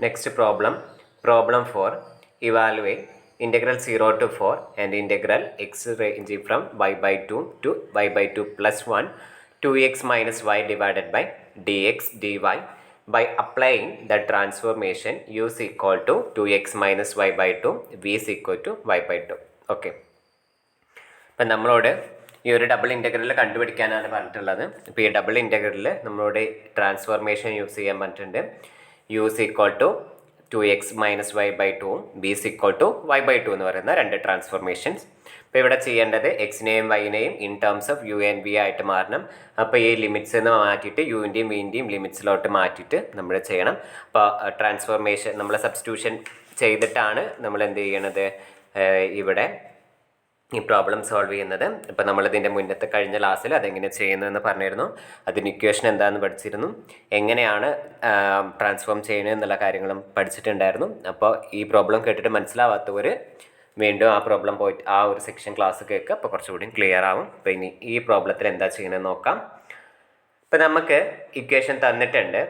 Next problem, problem 4. Evaluate integral 0 to 4 and integral x ranging from y by 2 to y by 2 plus 1 2x minus y divided by dx dy by applying the transformation u is equal to 2x minus y by 2 v is equal to y by 2. Okay. ഇപ്പം നമ്മളോട് ഈ ഒരു double integral കണ്ടുപിടിക്കാനാണ് പറഞ്ഞിട്ടുള്ളത്. ഇപ്പോൾ ഈ double ഇൻ്റഗ്രലിൽ നമ്മളോട് transformation use ചെയ്യാൻ പറഞ്ഞിട്ടുണ്ട്. U is equal to 2x minus Y by 2 B is equal to Y by 2 എന്ന് പറയുന്ന രണ്ട് ട്രാൻസ്ഫോർമേഷൻസ്. ഇപ്പോൾ ഇവിടെ ചെയ്യേണ്ടത് എക്സിനെയും വൈനെയും in terms of U and V ആയിട്ട് മാറണം. അപ്പോൾ ഈ ലിമിറ്റ്സ് എന്ന് മാറ്റിയിട്ട് യുവിൻ്റെയും വിൻ്റെയും ലിമിറ്റ്സിലോട്ട് മാറ്റിയിട്ട് നമ്മൾ ചെയ്യണം. അപ്പോൾ ട്രാൻസ്ഫോർമേഷൻ നമ്മൾ സബ്സ്റ്റിറ്റ്യൂഷൻ ചെയ്തിട്ടാണ് നമ്മൾ എന്ത് ചെയ്യണത് ഇവിടെ ഈ പ്രോബ്ലം സോൾവ് ചെയ്യുന്നത്. ഇപ്പോൾ നമ്മളിതിൻ്റെ മുന്നത്തെ കഴിഞ്ഞ ക്ലാസ്സിൽ അതെങ്ങനെ ചെയ്യുന്നതെന്ന് പറഞ്ഞിരുന്നു. അതിന് ഇക്വേഷൻ എന്താണെന്ന് പഠിച്ചിരുന്നു, എങ്ങനെയാണ് ട്രാൻസ്ഫോം ചെയ്യുന്നത് എന്നുള്ള കാര്യങ്ങളും പഠിച്ചിട്ടുണ്ടായിരുന്നു. അപ്പോൾ ഈ പ്രോബ്ലം കേട്ടിട്ട് മനസ്സിലാവാത്തവർ വീണ്ടും ആ പ്രോബ്ലം പോയിട്ട് ആ ഒരു സെക്ഷൻ ക്ലാസ് കേൾക്കുക. അപ്പോൾ കുറച്ചുകൂടി ക്ലിയർ ആവും. അപ്പോൾ ഇനി ഈ പ്രോബ്ലത്തിൽ എന്താ ചെയ്യുന്നത് നോക്കാം. ഇപ്പോൾ നമുക്ക് ഇക്വേഷൻ തന്നിട്ടുണ്ട്.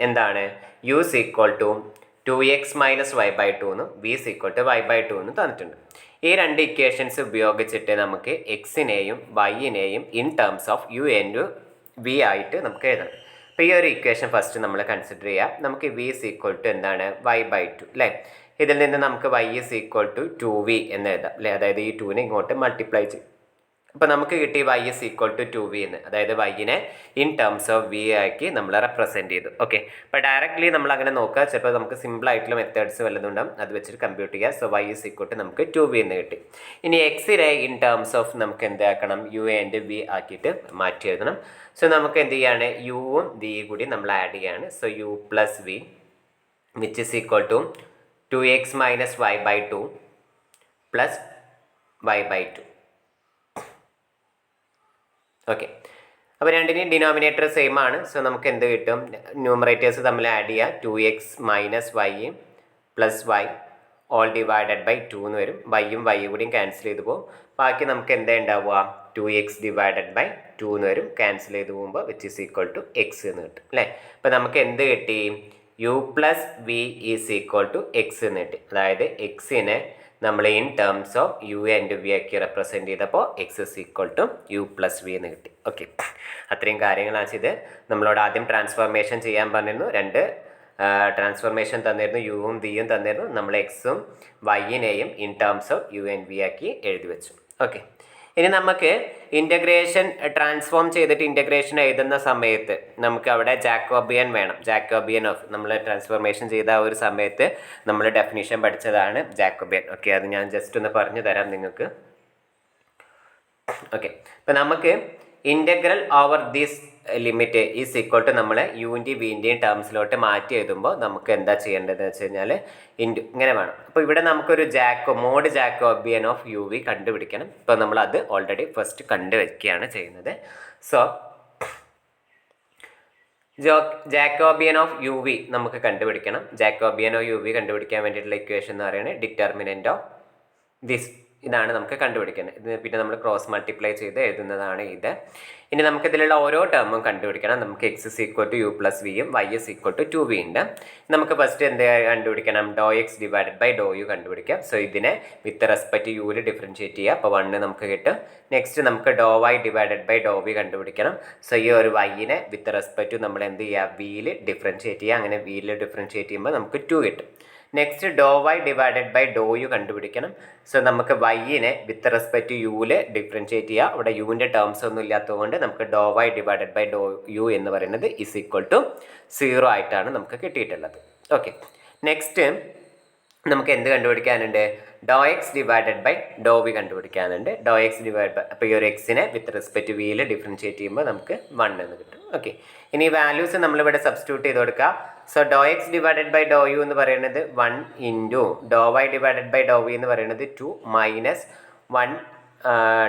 എന്താണ്? U is equal to 2x minus Y by 2 എന്നും V is equal to Y by 2 എന്നും തന്നിട്ടുണ്ട്. ഈ രണ്ട് ഇക്വേഷൻസ് ഉപയോഗിച്ചിട്ട് നമുക്ക് എക്സിനെയും വൈനെയും in terms of U and V ആയിട്ട് നമുക്ക് എഴുതണം. അപ്പോൾ ഈ ഒരു ഇക്വേഷൻ ഫസ്റ്റ് നമ്മൾ കൺസിഡർ ചെയ്യാം. നമുക്ക് വി ഇസ് ഈക്വൽ ടു എന്താണ്? വൈ ബൈ 2 അല്ലേ? ഇതിൽ നിന്ന് നമുക്ക് Y is equal to 2v എന്ന് എഴുതാം അല്ലേ? അതായത് ഈ 2നെ ഇങ്ങോട്ട് മൾട്ടിപ്ലൈ ചെയ്യും. അപ്പോൾ നമുക്ക് കിട്ടി Y is equal to 2v എന്ന്, അതായത് വൈനെ ഇൻ ടേംസ് ഓഫ് വി ആക്കി നമ്മൾ റെപ്രസെൻറ്റ് ചെയ്തു. ഓക്കെ. അപ്പോൾ ഡയറക്റ്റ്ലി നമ്മൾ അങ്ങനെ നോക്കുക. ചിലപ്പോൾ നമുക്ക് സിമ്പിൾ ആയിട്ടുള്ള മെത്തേഡ്സ് വല്ലതുണ്ടാവും, അത് വെച്ചിട്ട് കമ്പ്യൂട്ട് ചെയ്യുക. So y is equal to നമുക്ക് 2v എന്ന് കിട്ടി. ഇനി എക്സിനെ ഇൻ ടേംസ് ഓഫ് നമുക്ക് എന്താക്കണം? യു ആൻഡ് വി ആക്കിയിട്ട് മാറ്റി എഴുതണം. സോ നമുക്ക് എന്ത് ചെയ്യാണ്? യുവും വിയും കൂടി നമ്മൾ ആഡ് ചെയ്യാണ്. So u plus v which is equal to 2x minus Y by 2 plus y by 2. Okay. അപ്പോൾ രണ്ടിനെയും ഡിനോമിനേറ്റർ സെയിം ആണ്. സോ നമുക്ക് എന്ത് കിട്ടും? ന്യൂമറേറ്റേഴ്സ് തമ്മിൽ ആഡ് ചെയ്യുക. 2x minus y plus y all divided by 2 എന്ന് വരും. വൈയും വൈയും കൂടിയും ക്യാൻസൽ ചെയ്ത് പോകും. ബാക്കി നമുക്ക് എന്താ ഉണ്ടാവുക? 2x ഡിവൈഡഡ് ബൈ 2 എന്ന് വരും. ക്യാൻസൽ ചെയ്ത് പോകുമ്പോൾ which is equal to x എന്ന് കിട്ടും അല്ലേ? അപ്പോൾ നമുക്ക് എന്ത് കിട്ടി? U plus v is equal to x എന്ന് കിട്ടി. അതായത് എക്സിനെ നമ്മൾ in terms of U and V ആക്കി റെപ്രസെൻറ്റ് ചെയ്തപ്പോൾ x is equal to U plus v എന്ന് കിട്ടി. ഓക്കെ. അത്രയും കാര്യങ്ങളാണ് ചെയ്ത്. നമ്മളോട് ആദ്യം ട്രാൻസ്ഫോർമേഷൻ ചെയ്യാൻ പറഞ്ഞിരുന്നു. രണ്ട് ട്രാൻസ്ഫോർമേഷൻ തന്നിരുന്നു, യുവും വിയും തന്നിരുന്നു. നമ്മൾ എക്സും വൈനെയും in terms of U and V ആക്കി എഴുതി വെച്ചു. ഓക്കെ. ഇനി നമുക്ക് ഇൻ്റഗ്രേഷൻ ട്രാൻസ്ഫോം ചെയ്തിട്ട് ഇൻ്റഗ്രേഷൻ എഴുതുന്ന സമയത്ത് നമുക്ക് അവിടെ ജാക്കോബിയൻ വേണം. ജാക്കോബിയൻ ഓഫ് നമ്മൾ ട്രാൻസ്ഫോർമേഷൻ ചെയ്ത ആ ഒരു സമയത്ത് നമ്മൾ ഡെഫിനിഷൻ പഠിച്ചതാണ് ജാക്കോബിയൻ. ഓക്കെ. അത് ഞാൻ ജസ്റ്റ് ഒന്ന് പറഞ്ഞു തരാം നിങ്ങൾക്ക്. ഓക്കെ. അപ്പം നമുക്ക് integral over this limit is equal to നമ്മൾ യുവിൻ്റെയും വിൻ്റെയും ടേംസിലോട്ട് മാറ്റി എഴുതുമ്പോൾ നമുക്ക് എന്താ ചെയ്യേണ്ടതെന്ന് വെച്ച് കഴിഞ്ഞാൽ ഇങ്ങനെ വേണം. അപ്പോൾ ഇവിടെ നമുക്കൊരു mod Jacobian of u v കണ്ടുപിടിക്കണം. ഇപ്പോൾ നമ്മൾ അത് ഓൾറെഡി ഫസ്റ്റ് കണ്ടുവയ്ക്കുകയാണ് ചെയ്യുന്നത്. So Jacobian of u v നമുക്ക് കണ്ടുപിടിക്കണം. ജാക്കോബിയൻ ഓഫ് യു വി കണ്ടുപിടിക്കാൻ വേണ്ടിയിട്ടുള്ള ഇക്വേഷൻ എന്ന് പറയുന്നത് ഡിറ്റർമിനൻ്റ് ഓഫ് ദിസ്, ഇതാണ് നമുക്ക് കണ്ടുപിടിക്കുന്നത്. ഇത് പിന്നെ നമ്മൾ ക്രോസ് മൾട്ടിപ്ലൈ ചെയ്ത് എഴുതുന്നതാണ് ഇത്. ഇനി നമുക്കിതിലുള്ള ഓരോ ടേമും കണ്ടുപിടിക്കണം. നമുക്ക് X is equal to U plus വിയും Y is equal to 2v ഉണ്ട്. നമുക്ക് ഫസ്റ്റ് എന്ത് കണ്ടുപിടിക്കണം? ഡോ X divided by Dr U കണ്ടുപിടിക്കാം. സോ ഇതിനെ വിത്ത് റെസ്പെക്ട് യുവിൽ ഡിഫറൻഷിയേറ്റ് ചെയ്യുക. അപ്പോൾ 1 നമുക്ക് കിട്ടും. നെക്സ്റ്റ് നമുക്ക് ഡോ Y divided by Dr V കണ്ടുപിടിക്കണം. സോ ഈ ഒരു വൈനെ വിത്ത് റെസ്പെക്ട് നമ്മൾ എന്ത് ചെയ്യുക? വിയിൽ ഡിഫറൻഷിയേറ്റ് ചെയ്യുക. അങ്ങനെ വിയിൽ ഡിഫറൻഷിയേറ്റ് ചെയ്യുമ്പോൾ നമുക്ക് 2 കിട്ടും. Next do Y divided by Dr u കണ്ടുപിടിക്കണം. സോ നമുക്ക് വൈനെ വിത്ത് റെസ്പെക്ട് യുവിൽ ഡിഫറൻഷിയേറ്റ് ചെയ്യുക. അവിടെ യുവിൻ്റെ ടേംസ് ഒന്നും ഇല്ലാത്തതുകൊണ്ട് നമുക്ക് ഡോ Y divided by Dr U എന്ന് പറയുന്നത് ഇസ് ഈക്വൽ ടു 0 ആയിട്ടാണ് നമുക്ക് കിട്ടിയിട്ടുള്ളത്. ഓക്കെ. നെക്സ്റ്റ് നമുക്ക് എന്ത് കണ്ടുപിടിക്കാനുണ്ട്? ഡോ X divided by Dr V കണ്ടുപിടിക്കാനുണ്ട്. ഡോ എക്സ് ഡിവൈഡ് ബൈ, അപ്പോൾ ഈ ഒരു എക്സിനെ വിത്ത് റെസ്പെക്ട് വിയിൽ ഡിഫറൻഷിയേറ്റ് ചെയ്യുമ്പോൾ നമുക്ക് 1 എന്ന് കിട്ടും. ഓക്കെ. ഇനി വാല്യൂസ് നമ്മളിവിടെ സബ്സ്റ്റിറ്റ്യൂട്ട് ചെയ്ത് കൊടുക്കുക. So do X divided by Dr U എന്ന് പറയുന്നത് 1 into do Y divided by Dr v എന്ന് പറയുന്നത് 2 മൈനസ് 1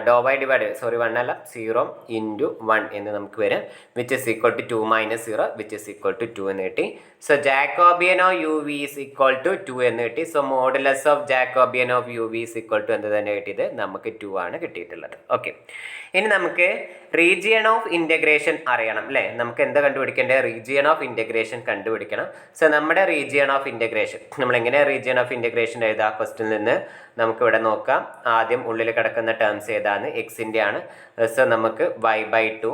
ഡോ ബൈ ഡിവൈഡ് 1 അല്ല 0 ഇൻറ്റു 1 എന്ന് നമുക്ക് വരും, which is equal to 2 minus 0 which is equal to 2 എന്ന് കിട്ടി. So Jacobian of u v is equal to 2 എന്ന് കിട്ടി. So modulus of Jacobian of u v is equal to എന്ത് തന്നെ കിട്ടിയത്, നമുക്ക് 2 ആണ് കിട്ടിയിട്ടുള്ളത്. ഓക്കെ, ഇനി നമുക്ക് റീജിയൺ ഓഫ് ഇൻ്റഗ്രേഷൻ അറിയണം അല്ലേ. നമുക്ക് എന്താ കണ്ടുപിടിക്കേണ്ടത്, റീജിയൺ ഓഫ് ഇൻ്റഗ്രേഷൻ കണ്ടുപിടിക്കണം. സോ നമ്മുടെ റീജിയൺ ഓഫ് ഇൻ്റഗ്രേഷൻ നമ്മൾ എങ്ങനെ റീജിയൺ ഓഫ് ഇൻ്റഗ്രേഷൻ എഴുതാം, ക്വസ്റ്റിൽ നിന്ന് നമുക്കിവിടെ നോക്കാം. ആദ്യം ഉള്ളിൽ കിടക്കുന്ന ടേംസ് ഏതാണ്, എക്സിൻ്റെ ആണ്. സോ നമുക്ക് y/2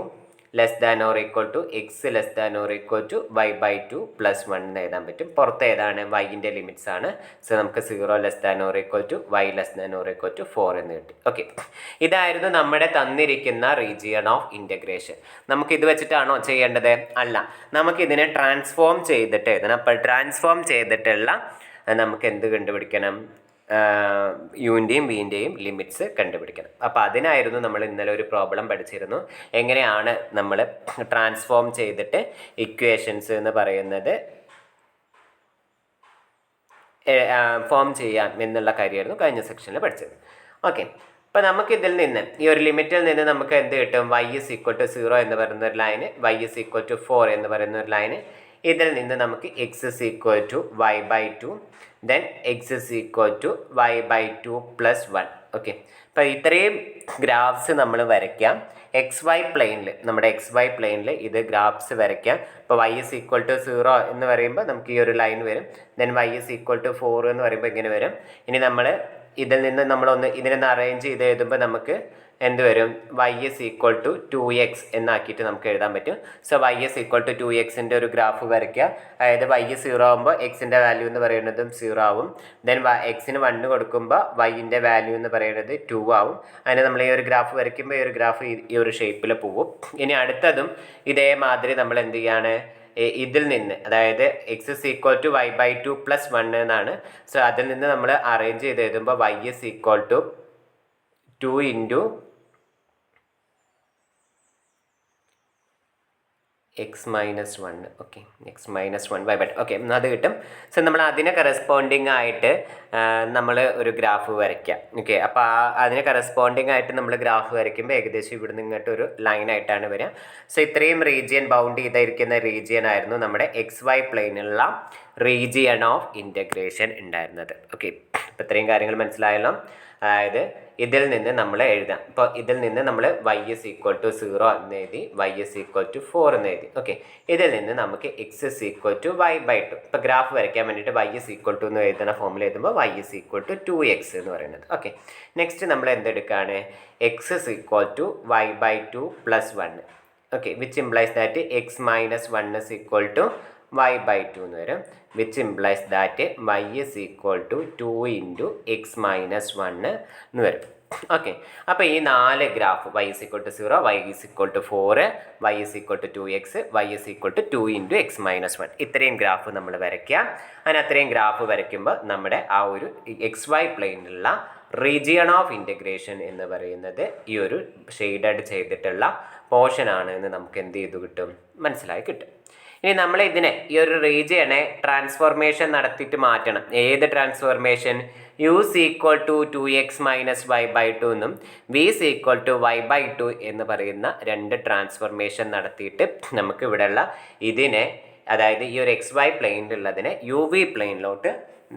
less than or equal to x less than or equal to y/2 plus 1 എന്ന് എഴുതാൻ പറ്റും. പുറത്ത് ഏതാണ്, വൈൻ്റെ ലിമിറ്റ്സ് ആണ്. സോ നമുക്ക് 0 less than or equal to y less than or equal to 4 എന്ന് കിട്ടി. ഓക്കെ, ഇതായിരുന്നു നമ്മുടെ തന്നിരിക്കുന്ന റീജിയൺ ഓഫ് ഇൻ്റഗ്രേഷൻ. നമുക്ക് ഇത് വെച്ചിട്ടാണോ ചെയ്യേണ്ടത്, അല്ല, നമുക്കിതിനെ ട്രാൻസ്ഫോം ചെയ്തിട്ട് എഴുതണം. അപ്പോൾ ട്രാൻസ്ഫോം ചെയ്തിട്ടുള്ള നമുക്ക് എന്ത് കണ്ടുപിടിക്കണം, യുവിൻ്റെയും വിൻ്റെയും ലിമിറ്റ്സ് കണ്ടുപിടിക്കണം. അപ്പോൾ അതിനായിരുന്നു നമ്മൾ ഇന്നലെ ഒരു പ്രോബ്ലം പഠിച്ചിരുന്നു, എങ്ങനെയാണ് നമ്മൾ ട്രാൻസ്ഫോം ചെയ്തിട്ട് ഇക്വേഷൻസ് എന്ന് പറയുന്നത് ഫോം ചെയ്യാം എന്നുള്ള കാര്യമായിരുന്നു കഴിഞ്ഞ സെക്ഷനിൽ പഠിച്ചത്. ഓക്കെ, അപ്പോൾ നമുക്കിതിൽ നിന്ന് ഈ ഒരു ലിമിറ്റിൽ നിന്ന് നമുക്ക് എന്ത് കിട്ടും, y is equal to 0 എന്ന് പറയുന്ന ഒരു line, y is equal to 4 എന്ന് പറയുന്ന ഒരു ലൈന്. ഇതിൽ നിന്ന് നമുക്ക് x is equal to y/2 then x is equal to y/2 plus 1. Okay, അപ്പോൾ ഇത്രയും ഗ്രാഫ്സ് നമ്മൾ വരയ്ക്കാം XY പ്ലെയിനിൽ, നമ്മുടെ XY പ്ലെയിനിൽ ഇത് ഗ്രാഫ്സ് വരയ്ക്കാം. ഇപ്പോൾ y is equal to 0 എന്ന് പറയുമ്പോൾ നമുക്ക് ഈ ഒരു ലൈൻ വരും. Then y is equal to 4 എന്ന് പറയുമ്പോൾ ഇങ്ങനെ വരും. ഇനി നമ്മൾ ഇതിൽ നിന്ന് നമ്മളൊന്ന് ഇതിനൊന്ന് അറേഞ്ച് ചെയ്ത് എഴുതുമ്പോൾ നമുക്ക് എന്ത് വരും, y is equal to 2x എന്നാക്കിയിട്ട് നമുക്ക് എഴുതാൻ പറ്റും. So y is equal to 2xൻ്റെ ഒരു ഗ്രാഫ് വരയ്ക്കുക. അതായത് y 0 ആകുമ്പോൾ എക്സിൻ്റെ വാല്യൂ എന്ന് പറയുന്നതും 0 ആവും. ദെൻ എക്സിന് 1 കൊടുക്കുമ്പോൾ വൈൻ്റെ വാല്യൂ എന്ന് പറയുന്നത് 2 ആവും. അതിന് നമ്മൾ ഈ ഒരു ഗ്രാഫ് വരയ്ക്കുമ്പോൾ ഈ ഒരു ഗ്രാഫ് ഈ ഒരു ഷേപ്പിൽ പോവും. ഇനി അടുത്തതും ഇതേമാതിരി നമ്മൾ എന്ത് ചെയ്യാണ്, ഇതിൽ നിന്ന്, അതായത് x is equal to y/2 plus 1 എന്നാണ്. സോ അതിൽ നിന്ന് നമ്മൾ അറേഞ്ച് ചെയ്ത് എഴുതുമ്പോൾ y is equal to 2 into x minus 1. Okay, x minus 1/2. Okay, അത് കിട്ടും. സോ നമ്മൾ അതിനെ കറസ്പോണ്ടിങ് ആയിട്ട് നമ്മൾ ഒരു ഗ്രാഫ് വരയ്ക്കാം. ഓക്കെ, അപ്പോൾ അതിന് കറസ്പോണ്ടിങ് ആയിട്ട് നമ്മൾ ഗ്രാഫ് വരയ്ക്കുമ്പോൾ ഏകദേശം ഇവിടെ നിന്ന് ഇങ്ങോട്ട് ഒരു ലൈനായിട്ടാണ് വരിക. സോ ഇത്രയും റീജിയൻ ബൗണ്ട് ചെയ്തിരിക്കുന്ന റീജിയൻ ആയിരുന്നു നമ്മുടെ XY പ്ലെയിനുള്ള റീജിയൺ ഓഫ് ഇൻ്റഗ്രേഷൻ ഉണ്ടായിരുന്നത്. ഓക്കെ, അപ്പോൾ ഇത്രയും കാര്യങ്ങൾ മനസ്സിലായല്ലോ. അതായത് ഇതിൽ നിന്ന് നമ്മൾ എഴുതാം. ഇപ്പോൾ ഇതിൽ നിന്ന് നമ്മൾ y is equal to 0 എന്ന് എഴുതി, y is equal to 4 എന്ന് എഴുതി. ഓക്കെ, ഇതിൽ നിന്ന് നമുക്ക് x is equal to y/2. ഇപ്പോൾ ഗ്രാഫ് വരയ്ക്കാൻ വേണ്ടിയിട്ട് y is equal to എന്ന് എഴുതുന്ന ഫോമിൽ എഴുതുമ്പോൾ y is equal to 2x എന്ന് പറയുന്നത്. ഓക്കെ, നെക്സ്റ്റ് നമ്മൾ എന്തെടുക്കുകയാണ്, x is equal to y/2 plus 1. Okay, which implies that x minus 1 is equal to y/2 എന്ന് വരും, which implies that y is equal to 2 into x minus 1 എന്ന് വരും. Okay, അപ്പോൾ ഈ 4 graph y is equal to 0, y is equal to 4, y is equal to 2x, y is equal to 2 into x minus 1, ഇത്രയും graph നമ്മൾ വരയ്ക്കാം. അതിന് അത്രയും graph വരയ്ക്കുമ്പോൾ നമ്മുടെ ആ ഒരു XY പ്ലെയിനിലുള്ള റീജിയൺ ഓഫ് ഇൻ്റഗ്രേഷൻ എന്ന് പറയുന്നത് ഈ ഒരു ഷെയ്ഡഡ് ചെയ്തിട്ടുള്ള പോർഷനാണ് എന്ന് നമുക്ക് എന്ത് ചെയ്തു കിട്ടും, മനസ്സിലായി കിട്ടും. ഇനി നമ്മൾ ഇതിനെ ഈ ഒരു റീജിയനെ ട്രാൻസ്ഫോർമേഷൻ നടത്തിയിട്ട് മാറ്റണം. ഏത് transformation, u is equal to 2x minus y/2 എന്നും v is equal to y/2 എന്ന് പറയുന്ന രണ്ട് ട്രാൻസ്ഫോർമേഷൻ നടത്തിയിട്ട് നമുക്ക് ഇവിടെയുള്ള ഇതിനെ, അതായത് ഈ ഒരു XY പ്ലെയിനിലുള്ളതിനെ UV പ്ലെയിനിലോട്ട്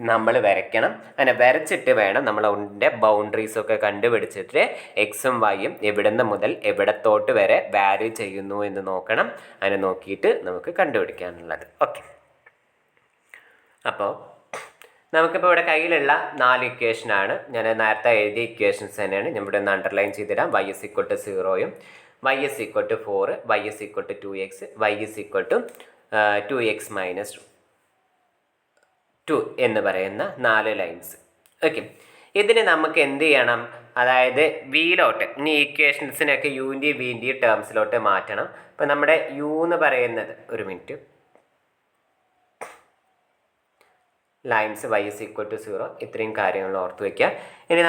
നമ്മൾ വരയ്ക്കണം. അങ്ങനെ വരച്ചിട്ട് വേണം നമ്മൾ അതിൻ്റെ ബൗണ്ടറീസൊക്കെ കണ്ടുപിടിച്ചിട്ട് എക്സും വൈയും എവിടുന്ന് മുതൽ എവിടത്തോട്ട് വരെ വാരി ചെയ്യുന്നു എന്ന് നോക്കണം. അതിനെ നോക്കിയിട്ട് നമുക്ക് കണ്ടുപിടിക്കാനുള്ളത്. ഓക്കെ, അപ്പോൾ നമുക്കിപ്പോൾ ഇവിടെ കയ്യിലുള്ള 4 ഇക്വേഷനാണ്. ഞാൻ നേരത്തെ എഴുതിയ ഇക്വേഷൻസ് തന്നെയാണ്. ഞാൻ ഇവിടെ ഒന്ന് അണ്ടർലൈൻ ചെയ്തിടാം. y is equal to 0, y is equal to 4, y is equal to 2x, y is equal to 2x minus 2 എന്ന് പറയുന്ന 4 ലൈൻസ്. ഓക്കെ, ഇതിന് നമുക്ക് എന്ത് ചെയ്യണം, അതായത് വിയിലോട്ട്, ഇനി ഇക്വേഷൻസിനൊക്കെ യുവിൻ്റെയും വിൻ്റെയും ടേംസിലോട്ട് മാറ്റണം. അപ്പോൾ നമ്മുടെ യു എന്ന് പറയുന്നത്, ഒരു minute, lines y is equal to 0, ഇത്രയും കാര്യങ്ങൾ ഓർത്ത് വയ്ക്കുക. ഇനി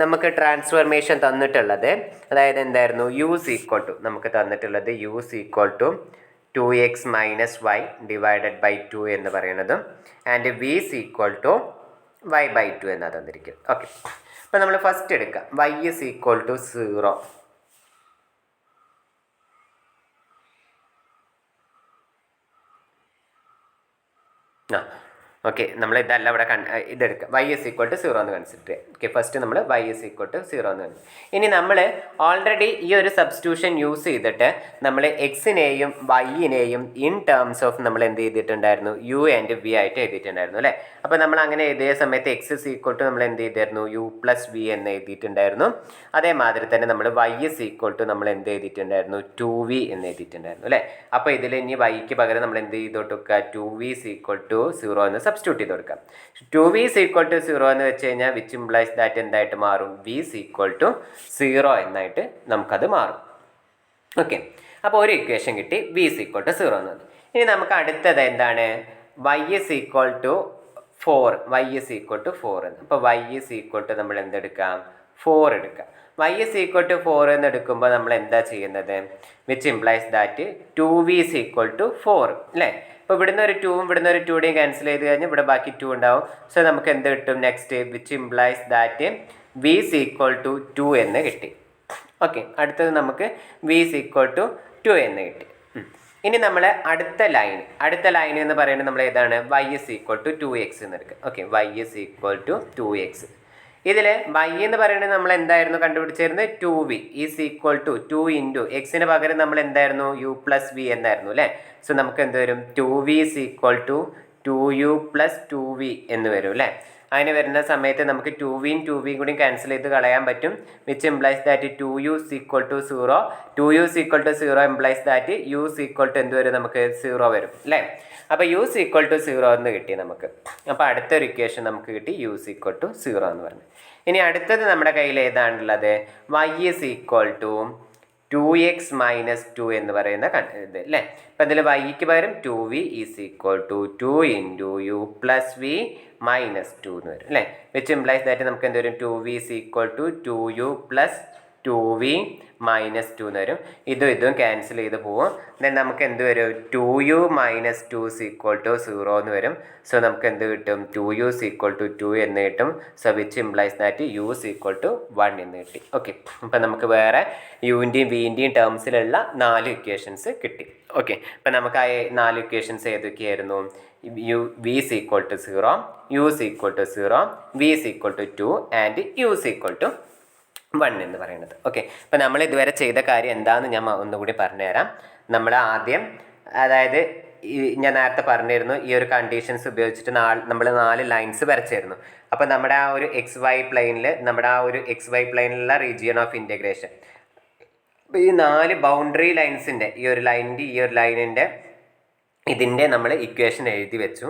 നമുക്ക് ട്രാൻസ്ഫോർമേഷൻ തന്നിട്ടുള്ളത്, അതായത് എന്തായിരുന്നു, u is equal to, നമുക്ക് തന്നിട്ടുള്ളത് u is equal to 2x minus y divided by 2 എന്ന് പറയുന്നതും and v is equal to y/2 എന്നാണ് തന്നിരിക്കുന്നത്. ഓക്കെ, അപ്പോൾ നമ്മൾ ഫസ്റ്റ് എടുക്കാം y is equal to 0. Okay, നമ്മൾ ഇതല്ല ഇവിടെ ഇതെടുക്കുക y is equal to 0 എന്ന് കൺസിഡർ ചെയ്യാം. ഓക്കെ, ഫസ്റ്റ് നമ്മൾ y is equal to 0 എന്ന് കൺസിഡർ. ഇനി നമ്മൾ ഓൾറെഡി ഈ ഒരു സബ്സ്റ്റിറ്റ്യൂഷൻ യൂസ് ചെയ്തിട്ട് നമ്മൾ എക്സിനെയും വൈനെയും ഇൻ ടേംസ് ഓഫ് നമ്മൾ എന്ത് ചെയ്തിട്ടുണ്ടായിരുന്നു, u ആൻഡ് v ആയിട്ട് എഴുതിയിട്ടുണ്ടായിരുന്നു അല്ലേ. അപ്പോൾ നമ്മൾ അങ്ങനെ എഴുതിയ സമയത്ത് x is equal to നമ്മൾ എന്ത് ചെയ്തിരുന്നു, u plus v എന്ന് എഴുതിയിട്ടുണ്ടായിരുന്നു. അതേമാതിരി തന്നെ നമ്മൾ y is equal to നമ്മൾ എന്ത് എഴുതിയിട്ടുണ്ടായിരുന്നു, 2v എന്ന് എഴുതിയിട്ടുണ്ടായിരുന്നു അല്ലേ. അപ്പോൾ ഇതിൽ ഇനി yക്ക് പകരം നമ്മൾ എന്ത് ചെയ്തോട്ട് വെക്കുക, 2v is equal to 0 എന്ന് സബ്സ്റ്റിറ്റ്യൂട്ട് ചെയ്ത് കൊടുക്കാം. 2v is equal to 0 എന്ന് വെച്ച് കഴിഞ്ഞാൽ വിച്ച് ഇംപ്ലൈസ് ദാറ്റ് എന്തായിട്ട് മാറും, v is equal to 0 എന്നായിട്ട് നമുക്കത് മാറും. ഓക്കെ, അപ്പോൾ ഒരു ഇക്വേഷൻ കിട്ടി, v is equal to 0 എന്ന്. ഇനി നമുക്ക് അടുത്തത് എന്താണ്, y is equal to 4, y is equal to 4 എന്ന്. അപ്പോൾ y is equal to നമ്മൾ എന്തെടുക്കാം, 4 എടുക്കാം. y is equal to 4 എന്ന് എടുക്കുമ്പോൾ നമ്മൾ എന്താ ചെയ്യുന്നത്, which implies that 2v is equal to 4 അല്ലേ. അപ്പോൾ ഇവിടുന്ന് ഒരു 2ഉം ഇവിടുന്ന് ഒരു 2ടെയും ക്യാൻസൽ ചെയ്ത് കഴിഞ്ഞാൽ ഇവിടെ ബാക്കി 2 ഉണ്ടാവും. സോ നമുക്ക് എന്ത് കിട്ടും, next which implies that v is equal to 2 എന്ന് കിട്ടി. ഓക്കെ, അടുത്തത് നമുക്ക് v is equal to 2 എന്ന് കിട്ടി. ഇനി നമ്മൾ അടുത്ത ലൈൻ എന്ന് പറയുന്നത് നമ്മൾ ഏതാണ്, y is equal to 2x എന്ന് എടുക്കുക. Okay, y is equal to 2x. ഇതിൽ y എന്ന് പറയുന്നത് നമ്മൾ എന്തായിരുന്നു കണ്ടുപിടിച്ചിരുന്നത്, 2v is equal to 2 into എക്സിന് പകരം നമ്മൾ എന്തായിരുന്നു, u പ്ലസ് v എന്നായിരുന്നു അല്ലേ. സോ നമുക്ക് എന്ത് വരും, 2v is equal to 2u plus 2v എന്ന് വരും അല്ലേ. അതിന് വരുന്ന സമയത്ത് നമുക്ക് 2vയും 2vയും കൂടി ക്യാൻസൽ ചെയ്ത് കളയാൻ പറ്റും. Which implies that 2u is equal to 0. 2u is equal to 0 implies that u is equal to എന്ത് വരും, നമുക്ക് 0 വരും അല്ലേ. അപ്പോൾ u is equal to 0 എന്ന് കിട്ടി നമുക്ക്. അപ്പോൾ അടുത്തൊരു ഇക്വേഷൻ നമുക്ക് കിട്ടി, u is equal to 0 എന്ന് പറഞ്ഞു. ഇനി അടുത്തത് നമ്മുടെ കയ്യിൽ ഏതാണുള്ളത്, y is equal to 2x minus 2 എന്ന് പറയുന്ന ഇത് അല്ലേ. അപ്പം ഇതിൽ വൈക്ക് പകരം 2v is equal to 2 into u plus v minus 2 എന്ന് വരും അല്ലേ. വിച്ച് ഇംപ്ലൈസ് ദാറ്റ് നമുക്ക് എന്ത് വരും, 2v is equal to 2u plus 2v minus 2 എന്ന് വരും. ഇതും ക്യാൻസൽ ചെയ്ത് പോവും. ദെൻ നമുക്ക് എന്ത് വരും, 2u minus 2 is equal to 0 എന്ന് വരും. സോ നമുക്ക് എന്ത് കിട്ടും, 2u is equal to 2 എന്ന് കിട്ടും. So which implies that u is equal to 1 എന്ന് കിട്ടി. ഓക്കെ, അപ്പം നമുക്ക് വേറെ യുവിൻ്റെയും വിൻ്റെയും ടേംസിലുള്ള 4 ഇക്വേഷൻസ് കിട്ടി. ഓക്കെ, അപ്പം നമുക്ക് ആ 4 equations ഏതൊക്കെയായിരുന്നു, v is equal to 0, u is equal to 0, v is equal to 2 and u is equal to 1 എന്ന് പറയുന്നത്. ഓക്കെ, അപ്പോൾ നമ്മൾ ഇതുവരെ ചെയ്ത കാര്യം എന്താണെന്ന് ഞാൻ ഒന്നുകൂടി പറഞ്ഞുതരാം. നമ്മൾ ആദ്യം, അതായത് ഞാൻ നേരത്തെ പറഞ്ഞിരുന്നു, ഈ ഒരു കണ്ടീഷൻസ് ഉപയോഗിച്ചിട്ട് നമ്മൾ 4 ലൈൻസ് വരച്ചായിരുന്നു. അപ്പോൾ നമ്മുടെ ആ ഒരു എക്സ് വൈ പ്ലെയിനിലുള്ള റീജിയൻ ഓഫ് ഇൻറ്റഗ്രേഷൻ, അപ്പോൾ ഈ 4 ബൗണ്ടറി ലൈൻസിൻ്റെ ഈ ഒരു ലൈനിൻ്റെ ഇതിൻ്റെ നമ്മൾ ഇക്വേഷൻ എഴുതി വെച്ചു.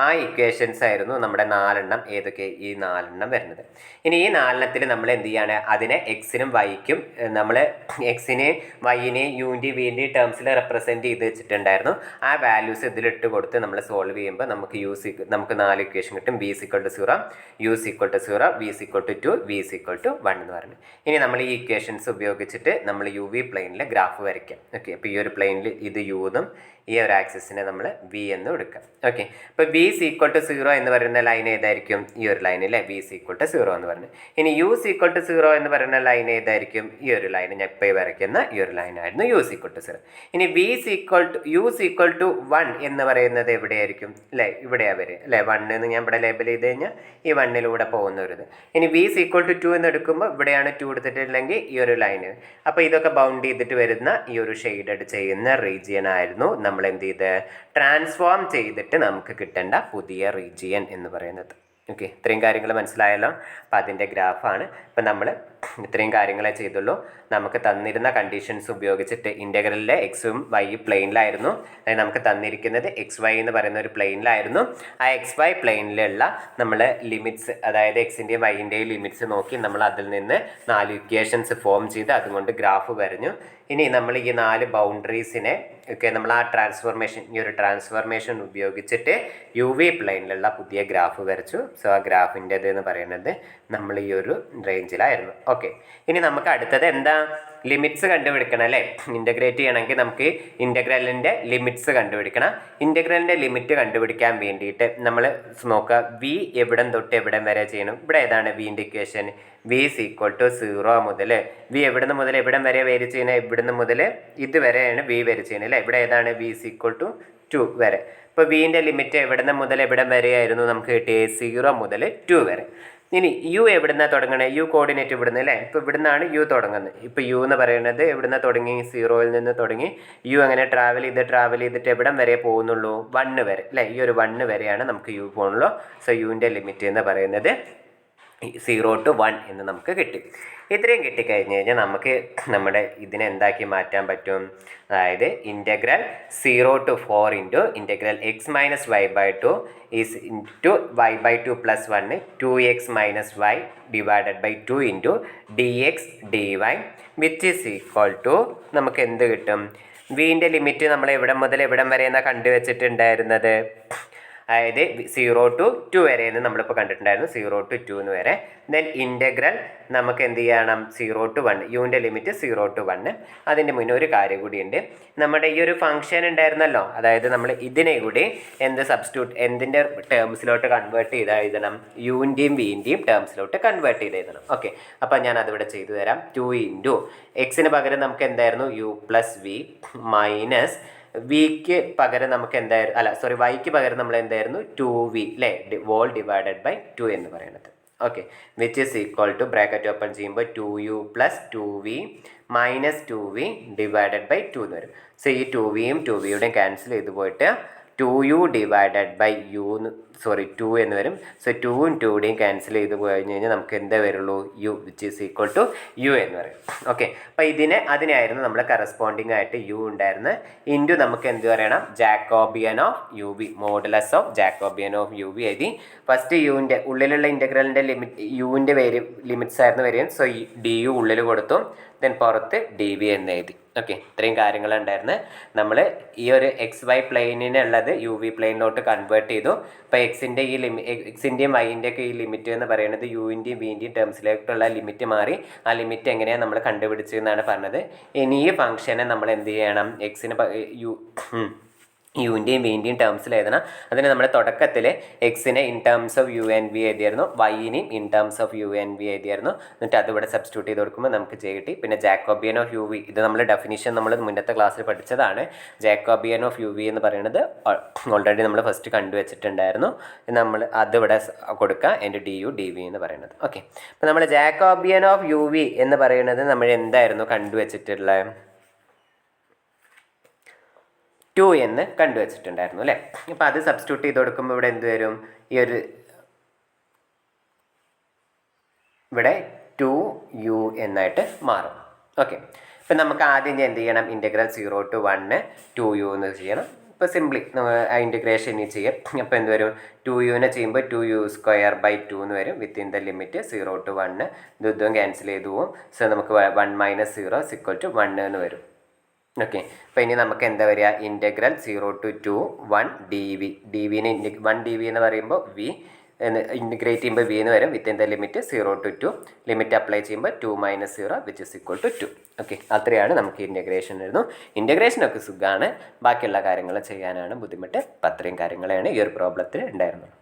ആ ഇക്വേഷൻസ് ആയിരുന്നു നമ്മുടെ 4 ഏതൊക്കെ, ഈ 4 വരുന്നത്. ഇനി ഈ 4 നമ്മൾ എന്ത് ചെയ്യാണ്, അതിനെ എക്സിനും വൈക്കും നമ്മൾ എക്സിനെയും വൈനെയും യുവിൻ്റെയും വിൻ്റെയും ടേംസിൽ റെപ്രസെൻറ്റ് ചെയ്ത് വെച്ചിട്ടുണ്ടായിരുന്നു. ആ വാല്യൂസ് ഇതിലിട്ട് കൊടുത്ത് നമ്മൾ സോൾവ് ചെയ്യുമ്പോൾ നമുക്ക് 4 ഇക്വേഷൻ കിട്ടും. v is equal to 0, u is equal to 0, v is equal to 2, v is equal to 1 എന്ന് പറഞ്ഞു. ഇനി നമ്മൾ ഈ ഇക്വേഷൻസ് ഉപയോഗിച്ചിട്ട് നമ്മൾ യു വി പ്ലെയിനിൽ ഗ്രാഫ് വരയ്ക്കാം. ഓക്കെ, അപ്പോൾ ഈ ഒരു പ്ലെയിനിൽ ഇത് യു എന്നും ഈ ഒരു ആക്സിസിനെ നമ്മൾ വി എന്നും എടുക്കാം. ഓക്കെ, അപ്പോൾ v is equal to 0 എന്ന് പറയുന്ന ലൈൻ ഏതായിരിക്കും, ഈ ഒരു ലൈൻ അല്ലേ, v is equal to 0 എന്ന് പറഞ്ഞു. ഇനി u is equal to 0 എന്ന് പറയുന്ന ലൈൻ ഏതായിരിക്കും, ഈ ഒരു ലൈൻ ഞാൻ ഇപ്പോൾ വരയ്ക്കുന്ന ഈ ഒരു ലൈനായിരുന്നു u is equal to 0. ഇനി u is equal to 1 എന്ന് പറയുന്നത് എവിടെയായിരിക്കും അല്ലേ, ഇവിടെയാണ് വരിക അല്ലേ. 1 എന്ന് ഞാൻ ഇവിടെ ലേബൽ ചെയ്ത് കഴിഞ്ഞാൽ ഈ 1-ലൂടെ പോകുന്ന ഒരു ഇത്. ഇനി v is equal to 2 എന്ന് എടുക്കുമ്പോൾ ഇവിടെയാണ് 2 എടുത്തിട്ടില്ലെങ്കിൽ ഈ ഒരു ലൈന്. അപ്പോൾ ഇതൊക്കെ ബൗണ്ട് ചെയ്തിട്ട് വരുന്ന ഈ ഒരു ഷെയ്ഡഡ് ചെയ്യുന്ന റീജിയൻ ആയിരുന്നു നമ്മൾ എന്ത് ചെയ്ത് ട്രാൻസ്ഫോം ചെയ്തിട്ട് നമുക്ക് കിട്ടേണ്ട പുതിയ റീജിയൻ എന്ന് പറയുന്നത്. ഓക്കെ, ഇത്രയും കാര്യങ്ങൾ മനസ്സിലായല്ലോ. അപ്പോൾ അതിൻ്റെ ഗ്രാഫാണ്. ഇപ്പം നമ്മൾ ഇത്രയും കാര്യങ്ങളെ ചെയ്തുള്ളൂ. നമുക്ക് തന്നിരുന്ന കണ്ടീഷൻസ് ഉപയോഗിച്ചിട്ട് ഇൻ്റഗ്രലിലെ എക്സും വൈ പ്ലെയിനിലായിരുന്നു. അതായത് നമുക്ക് തന്നിരിക്കുന്നത് എക്സ് വൈ എന്ന് പറയുന്ന ഒരു പ്ലെയിനിലായിരുന്നു. ആ എക്സ് വൈ പ്ലെയിനിലുള്ള നമ്മൾ ലിമിറ്റ്സ്, അതായത് എക്സിൻ്റെയും വൈൻ്റെയും ലിമിറ്റ്സ് നോക്കി നമ്മൾ അതിൽ നിന്ന് 4 ഇക്വേഷൻസ് ഫോം ചെയ്ത് അതുകൊണ്ട് ഗ്രാഫ് വരഞ്ഞു. ഇനി നമ്മൾ ഈ 4 ബൗണ്ടറീസിനെ ഒക്കെ നമ്മൾ ആ ട്രാൻസ്ഫോർമേഷൻ ഉപയോഗിച്ചിട്ട് യു വി പ്ലെയിനിലുള്ള പുതിയ ഗ്രാഫ് വരച്ചു. സോ ആ ഗ്രാഫിൻ്റെത് എന്ന് പറയുന്നത് നമ്മൾ ഈ ഒരു റേഞ്ചിലായിരുന്നു. ഓക്കെ, ഇനി നമുക്ക് അടുത്തത് എന്താ, ലിമിറ്റ്സ് കണ്ടുപിടിക്കണം അല്ലേ. ഇൻ്റഗ്രേറ്റ് ചെയ്യണമെങ്കിൽ നമുക്ക് ഇൻ്റഗ്രലിൻ്റെ ലിമിറ്റ്സ് കണ്ടുപിടിക്കണം. ഇൻ്റഗ്രലിൻ്റെ ലിമിറ്റ് കണ്ടുപിടിക്കാൻ വേണ്ടിയിട്ട് നമ്മൾ നോക്കുക, വി എവിടം തൊട്ട് എവിടം വരെ ചെയ്യണം. ഇവിടെ ഏതാണ് വിൻ്റെ equation, V is equal to 0 മുതൽ വി എവിടുന്ന് മുതൽ എവിടം വരെ വേരി ചെയ്യുന്നത്, ഇവിടുന്ന് മുതൽ ഇതുവരെയാണ് വി വേരി ചെയ്യുന്നത് അല്ലേ. ഇവിടെ ഏതാണ് വി ഈസ് ഈക്വൽ ടു 2 വരെ. ഇപ്പോൾ വിൻ്റെ ലിമിറ്റ് എവിടുന്ന് മുതൽ എവിടം വരെയായിരുന്നു നമുക്ക് കിട്ടിയത്, 0 മുതൽ 2 വരെ. ഇനി യു എവിടുന്നാണ് തുടങ്ങണത്, യു കോർഡിനേറ്റ് ഇവിടുന്ന് അല്ലേ. ഇപ്പോൾ ഇവിടുന്നാണ് യു തുടങ്ങുന്നത്. ഇപ്പോൾ യു എന്ന് പറയുന്നത് എവിടുന്ന തുടങ്ങി, 0-ൽ നിന്ന് തുടങ്ങി യു അങ്ങനെ ട്രാവൽ ചെയ്തിട്ട് എവിടം വരെ പോകുന്നുള്ളൂ, 1 വരെ അല്ലേ. ഈ ഒരു 1 വരെയാണ് നമുക്ക് യു പോകുന്നുള്ളൂ. സോ യുവിൻ്റെ ലിമിറ്റ് എന്ന് പറയുന്നത് 0 to 1 എന്ന് നമുക്ക് കിട്ടി. ഇത്രയും കിട്ടിക്കഴിഞ്ഞ് കഴിഞ്ഞാൽ നമുക്ക് നമ്മുടെ ഇതിനെ എന്താക്കി മാറ്റാൻ പറ്റും, അതായത് integral 0 to 4 into integral x minus Y by 2 is into y by 2 plus 1 2x minus y divided by 2 into d x d y which is equal to നമുക്ക് എന്ത് കിട്ടും, വിൻ്റെ ലിമിറ്റ് നമ്മൾ എവിടം മുതൽ എവിടം വരെയെന്നാണ് കണ്ടുവച്ചിട്ടുണ്ടായിരുന്നത്, അതായത് 0 to 2 വരെ എന്ന് നമ്മളിപ്പോൾ കണ്ടിട്ടുണ്ടായിരുന്നു, 0 to 2 എന്ന് വരെ. ദെൻ ഇൻ്റഗ്രൽ നമുക്ക് എന്ത് ചെയ്യണം, 0 to 1 യുവിൻ്റെ ലിമിറ്റ് 0 to 1. അതിൻ്റെ മുന്നേ ഒരു കാര്യം കൂടിയുണ്ട്, നമ്മുടെ ഈ ഒരു ഫംഗ്ഷൻ ഉണ്ടായിരുന്നല്ലോ, അതായത് നമ്മൾ ഇതിനെ കൂടി എന്തിൻ്റെ ടേംസിലോട്ട് കൺവേർട്ട് ചെയ്ത് എഴുതണം, യുവിൻ്റെയും വിൻ്റെയും ടേംസിലോട്ട് കൺവേർട്ട് ചെയ്ത് എഴുതണം. ഓക്കെ, അപ്പോൾ ഞാൻ അതിവിടെ ചെയ്തു തരാം. 2 ഇൻറ്റു എക്സിന് പകരം നമുക്ക് എന്തായിരുന്നു, യു പ്ലസ് വി മൈനസ് വിക്ക് പകരം നമുക്ക് എന്തായിരുന്നു, വൈക്ക് പകരം നമ്മൾ എന്തായിരുന്നു 2v അല്ലേ, വോൾ ഡിവൈഡഡ് ബൈ 2 എന്ന് പറയുന്നത്. Okay, which is equal to bracket open ചെയ്യുമ്പോൾ 2u plus 2v minus 2v divided by 2 എന്ന് വരും. സോ ഈ 2vയും 2vയുടെയും ക്യാൻസൽ ചെയ്ത് പോയിട്ട് 2u ഡിവൈഡഡ് ബൈ 2 എന്ന് വരും. സോ 2ഉം 2യുടെയും ക്യാൻസൽ ചെയ്ത് പോയി കഴിഞ്ഞ് കഴിഞ്ഞാൽ നമുക്ക് എന്താ വരുള്ളൂ, u which is equal to u എന്ന് പറയും. ഓക്കെ, അപ്പോൾ അതിനായിരുന്നു നമ്മൾ കറസ്പോണ്ടിങ് ആയിട്ട് യു ഉണ്ടായിരുന്നത്. ഇൻറ്റു നമുക്ക് എന്ത് പറയണം, Jacobian of u v, modulus of Jacobian of u v എഴുതി. ഫസ്റ്റ് യുവിൻ്റെ ഉള്ളിലുള്ള ഇൻ്റഗ്രലിൻ്റെ യുവിൻ്റെ ലിമിറ്റ്സ് ആയിരുന്നു വരികയും, സോ ഡി യു ഉള്ളിൽ കൊടുത്തു, ദെൻ പുറത്ത് ഡി വി എന്ന് എഴുതി. ഓക്കെ, ഇത്രയും കാര്യങ്ങളുണ്ടായിരുന്നു. നമ്മൾ ഈ ഒരു എക്സ് വൈ പ്ലെയിനിനുള്ളത് യു വി പ്ലെയിനിലോട്ട് കൺവേർട്ട് ചെയ്തു. അപ്പോൾ എക്സിൻ്റെയും വൈൻ്റെയൊക്കെ ഈ ലിമിറ്റ് എന്ന് പറയുന്നത് യുവിൻ്റെയും വിൻ്റെയും ടേംസിലേക്കുള്ള ലിമിറ്റ് മാറി. ആ ലിമിറ്റ് എങ്ങനെയാണ് നമ്മൾ കണ്ടുപിടിച്ചതെന്നാണ് പറഞ്ഞത്. ഇനി ഈ ഫംഗ്ഷനെ നമ്മൾ എന്ത് ചെയ്യണം, യുവിൻ്റെയും വിൻ്റെയും ടേംസിൽ എഴുതണം. അതിന് നമ്മൾ തുടക്കത്തിൽ എക്സിനെ in terms of U and V എഴുതിയായിരുന്നു, വൈനെയും in terms of U and V എഴുതിയായിരുന്നു. എന്നിട്ട് അതിവിടെ സബ്സ്റ്റിറ്റ്യൂട്ട് ചെയ്ത് കൊടുക്കുമ്പോൾ നമുക്ക് ജെ കിട്ടി. പിന്നെ ജാക്കോബിയൻ ഓഫ് യു വി, ഇത് നമ്മൾ ഡെഫിനിഷൻ നമ്മൾ മുന്നത്തെ ക്ലാസ്സിൽ പഠിച്ചതാണ്. ജാക്കോബിയൻ ഓഫ് യു വി എന്ന് പറയുന്നത് ഓൾറെഡി നമ്മൾ ഫസ്റ്റ് കണ്ടുവച്ചിട്ടുണ്ടായിരുന്നു. നമ്മൾ അതിവിടെ കൊടുക്കുക, എൻ്റെ ഡി യു ഡി വി എന്ന് പറയുന്നത്. ഓക്കെ, അപ്പോൾ നമ്മൾ ജാക്കോബിയൻ ഓഫ് യു വി എന്ന് പറയുന്നത് നമ്മൾ എന്തായിരുന്നു കണ്ടുവച്ചിട്ടുള്ളത്, 2 എന്ന് കണ്ടുവച്ചിട്ടുണ്ടായിരുന്നു അല്ലേ. അപ്പോൾ അത് സബ്സ്റ്റിറ്റ്യൂട്ട് ചെയ്ത് കൊടുക്കുമ്പോൾ ഇവിടെ എന്ത് വരും, ഇവിടെ 2u എന്നായിട്ട് മാറും. ഓക്കെ, ഇപ്പം നമുക്ക് ആദ്യം എന്ത് ചെയ്യണം, ഇൻ്റഗ്രൽ 0 to 1 2u എന്ന് ചെയ്യണം. ഇപ്പോൾ സിംപ്ലി ആ ഇൻ്റഗ്രേഷൻ ഇനി ചെയ്യാം. അപ്പോൾ എന്ത് വരും, 2uനെ ചെയ്യുമ്പോൾ 2u² ബൈ 2 എന്ന് വരും, വിത്തിൻ ദ ലിമിറ്റ് 0 to 1. ഇതും ക്യാൻസൽ ചെയ്ത് പോവും. സോ നമുക്ക് 1 മൈനസ് 0 ഇക്വൽ ടു 1 എന്ന് വരും. ഓക്കെ, അപ്പോൾ ഇനി നമുക്ക് എന്താ വരിക, ഇൻ്റഗ്രൽ 0 to 2 1 dv, ഡിവിനെ 1 dv എന്ന് പറയുമ്പോൾ വി ഇൻ്റഗ്രേറ്റ് ചെയ്യുമ്പോൾ വി എന്ന് വരും, within the limit 0 to 2. Limit apply ചെയ്യുമ്പോൾ 2 minus 0 which is equal to 2. Okay, അത്രയാണ് നമുക്ക് ഇൻ്റഗ്രേഷൻ വരുന്നു. ഇൻ്റഗ്രേഷനൊക്കെ സുഖമാണ്, ബാക്കിയുള്ള കാര്യങ്ങൾ ചെയ്യാനാണ് ബുദ്ധിമുട്ട്. അപ്പം അത്രയും കാര്യങ്ങളാണ് ഈ ഒരു പ്രോബ്ലത്തിൽ ഉണ്ടായിരുന്നത്.